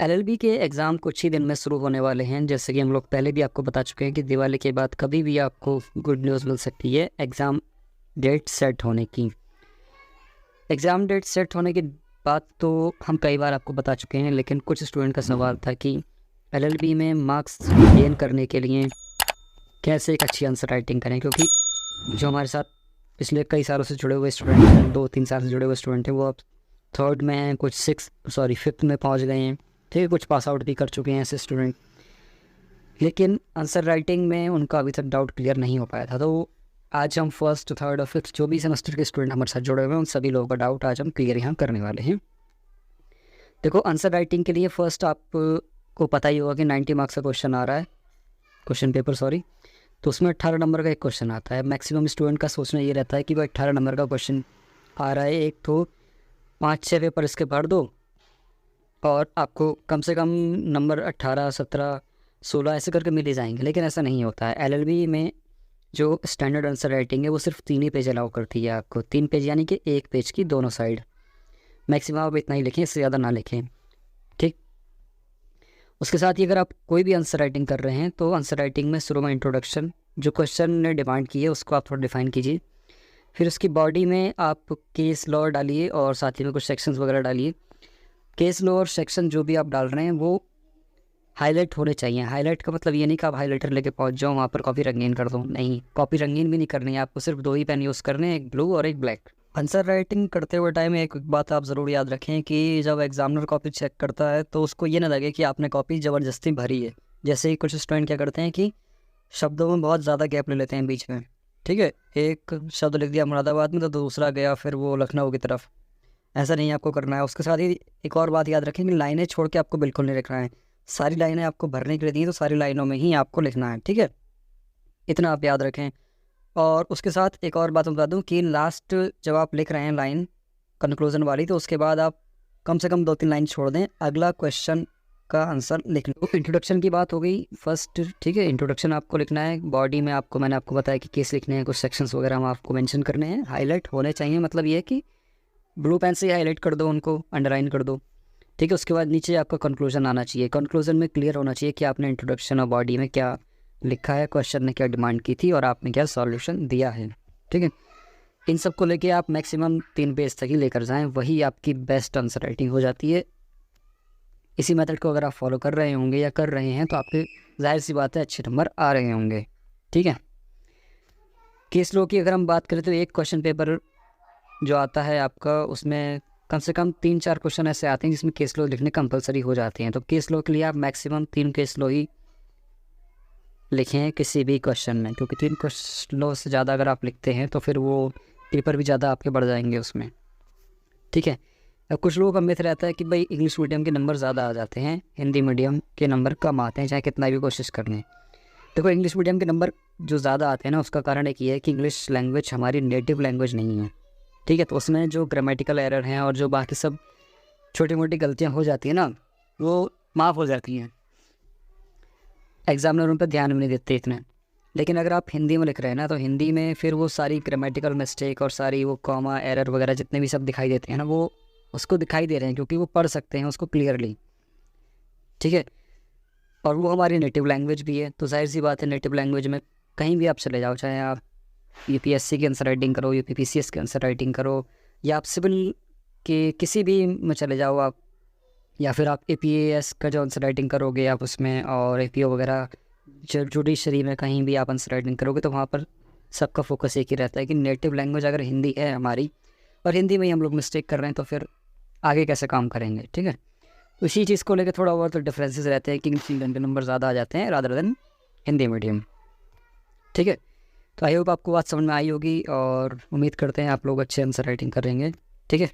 LLB के exam कुछ ही दिन में शुरू होने वाले हैं। जैसे कि हम लोग पहले भी आपको बता चुके हैं कि दिवाली के बाद कभी भी आपको गुड न्यूज़ मिल सकती है एग्ज़ाम डेट सेट होने की। एग्ज़ाम डेट सेट होने के बाद तो हम कई बार आपको बता चुके हैं, लेकिन कुछ स्टूडेंट का सवाल था कि एलएलबी में मार्क्स गेन करने के लिए कैसे एक अच्छी आंसर राइटिंग करें, क्योंकि जो हमारे साथ पिछले कई सालों से जुड़े हुए स्टूडेंट हैं, 2-3 साल से जुड़े हुए स्टूडेंट हैं, वो अब थर्ड में हैं, कुछ फिफ्थ में पहुंच गए हैं। ठीक है, कुछ पास आउट भी कर चुके हैं ऐसे स्टूडेंट, लेकिन आंसर राइटिंग में उनका अभी तक डाउट क्लियर नहीं हो पाया था। तो आज हम फर्स्ट, थर्ड और फिफ्थ जो भी सेमेस्टर के स्टूडेंट हमारे साथ जुड़े हुए हैं, उन सभी लोगों का डाउट आज हम क्लियर यहाँ करने वाले हैं। देखो, आंसर राइटिंग के लिए फर्स्ट आपको पता ही होगा कि 90 मार्क्स का क्वेश्चन आ रहा है, क्वेश्चन पेपर सॉरी। तो उसमें 18 नंबर का एक क्वेश्चन आता है। मैक्सिमम स्टूडेंट का सोचना ये रहता है कि भाई 18 नंबर का क्वेश्चन आ रहा है, एक तो 5-6 पेपर इसके भर दो और आपको कम से कम नंबर 18, 17, 16 ऐसे करके मिल ही जाएंगे। लेकिन ऐसा नहीं होता है। एलएलबी में जो स्टैंडर्ड आंसर राइटिंग है वो सिर्फ 3 ही पेज अलाउ करती है आपको। 3 पेज यानी कि 1 पेज की दोनों साइड। मैक्सिमम आप इतना ही लिखें, इससे ज़्यादा ना लिखें। ठीक। उसके साथ ही अगर आप कोई भी आंसर राइटिंग कर रहे हैं तो आंसर राइटिंग में शुरू में इंट्रोडक्शन, जो क्वेश्चन ने डिमांड की है उसको आप थोड़ा डिफाइन कीजिए। फिर उसकी बॉडी में आप केस लॉ डालिए और साथ ही में कुछ सेक्शंस वगैरह डालिए। केस लॉ और सेक्शन जो भी आप डाल रहे हैं वो हाईलाइट होने चाहिए। हाईलाइट का मतलब ये नहीं कि आप हाईलाइटर लेके पहुंच जाओ वहाँ पर कॉपी रंगीन कर दो, नहीं, कॉपी रंगीन भी नहीं करनी है आपको। सिर्फ 2 ही पेन यूज़ करने हैं, एक ब्लू और एक ब्लैक। आंसर राइटिंग करते हुए टाइम एक बात आप ज़रूर याद रखें कि जब एग्जामिनर कॉपी चेक करता है तो उसको ये ना लगे कि आपने कॉपी ज़बरदस्ती भरी है। जैसे ही कुछ स्टूडेंट क्या करते हैं कि शब्दों में बहुत ज़्यादा गैप ले लेते हैं बीच में। ठीक है, एक शब्द लिख दिया मुरादाबाद में तो दूसरा गया फिर वो लखनऊ की तरफ। ऐसा नहीं आपको करना है। उसके साथ ही एक और बात याद रखें कि लाइनें छोड़ के आपको बिल्कुल नहीं लिखना है। सारी लाइनें आपको भरने के लिए दी तो सारी लाइनों में ही आपको लिखना है। ठीक है, इतना आप याद रखें। और उसके साथ एक और बात बता दूं कि लास्ट जब आप लिख रहे हैं लाइन कंक्लूजन वाली, तो उसके बाद आप कम से कम 2-3 लाइन छोड़ दें, अगला क्वेश्चन का आंसर लिख लो। इंट्रोडक्शन की बात हो गई फर्स्ट। ठीक है, इंट्रोडक्शन आपको लिखना है। बॉडी में मैंने आपको बताया कि केस लिखने हैं, कुछ सेक्शंस वगैरह हम आपको मेंशन करने हैं। हाईलाइट होने चाहिए, मतलब ये है कि ब्लू पेन से ही हाईलाइट कर दो, उनको अंडरलाइन कर दो। ठीक है, उसके बाद नीचे आपका कंक्लूजन आना चाहिए। कंक्लूजन में क्लियर होना चाहिए कि आपने इंट्रोडक्शन और बॉडी में क्या लिखा है, क्वेश्चन ने क्या डिमांड की थी और आपने क्या सॉल्यूशन दिया है। ठीक है, इन सब को लेके आप मैक्सिमम 3 पेज तक ही लेकर जाएं, वही आपकी बेस्ट आंसर राइटिंग हो जाती है। इसी मेथड को अगर आप फॉलो कर रहे होंगे या कर रहे हैं तो आपके जाहिर सी बात है अच्छे नंबर आ रहे होंगे। ठीक है, केस लॉ की अगर हम बात करें तो एक क्वेश्चन पेपर जो आता है आपका, उसमें कम से कम 3-4 क्वेश्चन ऐसे आते हैं जिसमें केस लॉ लिखने कंपलसरी हो जाते हैं। तो केस लॉ के लिए आप मैक्सिमम 3 केस लॉ ही लिखें किसी भी क्वेश्चन में, क्योंकि 3 केस लॉ से ज़्यादा अगर आप लिखते हैं तो फिर वो पेपर भी ज़्यादा आपके बढ़ जाएंगे उसमें। ठीक है, अब कुछ लोगों का मिथ रहता है कि भाई इंग्लिश मीडियम के नंबर ज़्यादा आ जाते हैं, हिंदी मीडियम के नंबर कम आते हैं चाहे कितना भी कोशिश कर लें। देखो, इंग्लिश मीडियम के नंबर जो ज़्यादा आते हैं ना, उसका कारण एक ये है कि इंग्लिश लैंग्वेज हमारी नेटिव लैंग्वेज नहीं है। ठीक है, तो उसमें जो ग्रामेटिकल एरर हैं और जो बाकी सब छोटी मोटी गलतियां हो जाती हैं ना, वो माफ़ हो जाती हैं। एग्जामिनर उन पर ध्यान भी नहीं देते इतने। लेकिन अगर आप हिंदी में लिख रहे हैं ना, तो हिंदी में फिर वो सारी ग्रामेटिकल मिस्टेक और सारी वो कॉमा एरर वगैरह जितने भी सब दिखाई देते हैं ना, वो उसको दिखाई दे रहे हैं क्योंकि वो पढ़ सकते हैं उसको क्लियरली। ठीक है, और वो हमारी नेटिव लैंग्वेज भी है, तो जाहिर सी बात है नेटिव लैंग्वेज में कहीं भी आप चले जाओ, चाहे आप यूपीएससी की आंसर राइटिंग करो, यूपीपीसीएस की आंसर राइटिंग करो, या आप सिविल के किसी भी में चले जाओ आप, या फिर आप एपीएएस का जो आंसर राइटिंग करोगे आप उसमें, और एपीओ वगैरह जुडिशरी में कहीं भी आप आंसर राइटिंग करोगे, तो वहाँ पर सबका फोकस एक ही रहता है कि नेटिव लैंग्वेज अगर हिंदी है हमारी और हिंदी में ही हम लोग मिस्टेक कर रहे हैं तो फिर आगे कैसे काम करेंगे। ठीक है, तो इसी चीज़ को लेकर थोड़ा बहुत तो डिफरेंसेस रहते हैं कि इंग्लिश मीडियम के नंबर ज़्यादा आ जाते हैं रादर देन हिंदी मीडियम। ठीक है, तो आई होप आपको बात समझ में आई होगी और उम्मीद करते हैं आप लोग अच्छे आंसर राइटिंग करेंगे। ठीक है।